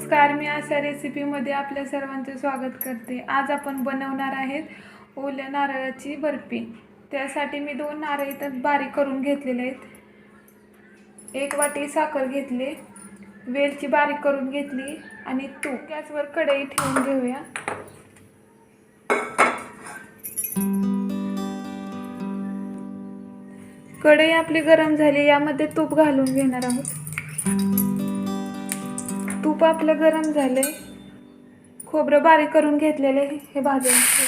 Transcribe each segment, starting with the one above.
नमस्कार, मी अशा रेसिपीमध्ये आपल्या सर्वांचे स्वागत करते। आज आपण बनवणार आहेत ओल्या नारळाची बर्फी। त्यासाठी मी 2 नारळ इथे बारीक करून घेतलेले आहेत। 1 वाटी साखर घेतली, वेलची बारीक करून घेतली आणि तूप। गॅसवर कढई ठेवून घेऊया। कढई आपली गरम झाली, यामध्ये तूप घालून घेणार आहोत। तूप आपलं गरम झाले, खोबरं बारीक करून घेतलेले हे भाजून घ्या।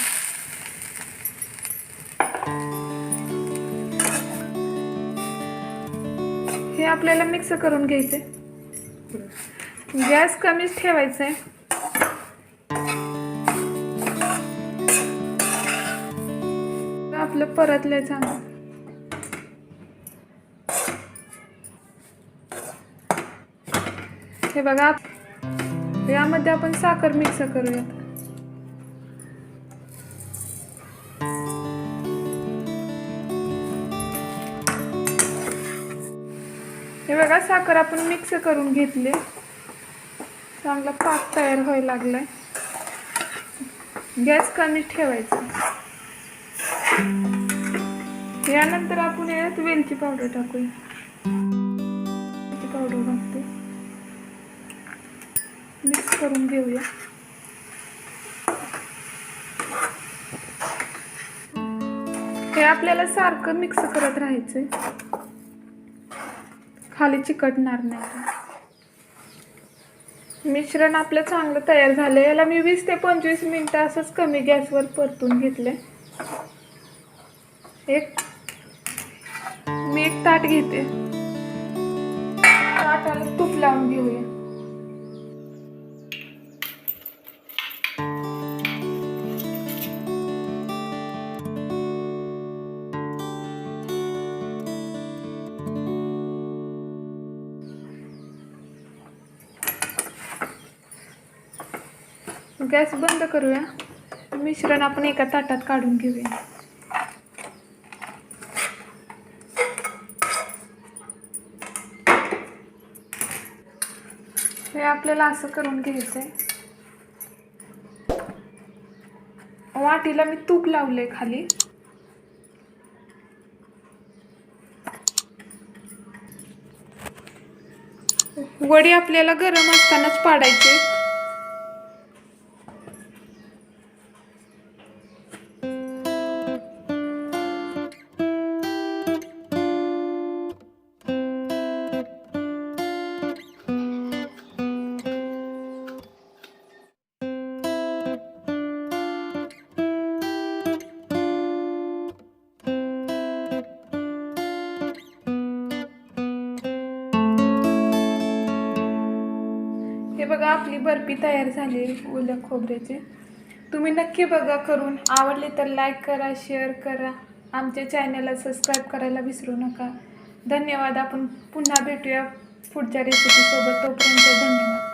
हे आपल्याला मिक्स करून घ्यायचे। गॅस कमीच ठेवायचा आहे। आपलं परतले चांगलं। हे बघा, यामध्ये आपण साखर मिक्स करूयात। हे बघा, साखर आपण मिक्स करून घेतले। चांगला पाक तयार व्हायला लागलाय। गॅस कमी ठेवायचा। यानंतर आपण यात वेलची पावडर टाकूया। वेलची पावडर घालते, मिक्स करून घेऊया। हे आपल्याला सारखं मिक्स करत राहायचंय, खाली चिकटणार नाही। मिश्रण आपलं चांगलं तयार झालंय। याला मी 20 ते 25 मिनिटं असंच कमी गॅसवर परतून घेतले। मी एक ताट घेते, ताटाला तूप लावून घेऊया। गॅस बंद करूया। मिश्रण आपण एका ताटात काढून घेऊया। हे आपल्याला असं करून घ्यायचंय। वाटीला मी तूप लावले खाली। वडी आपल्याला गरम असतानाच पाडायची। हे बघा, आपली बर्फी तयार झाली ओल्या खोबऱ्याची। तुम्ही नक्की बघा करून। आवडली तर लाईक करा, शेअर करा। आमच्या चॅनलला सबस्क्राईब करायला विसरू नका। धन्यवाद। आपण पुन्हा भेटूया पुढच्या रेसिपी सोबत। तोपर्यंत धन्यवाद।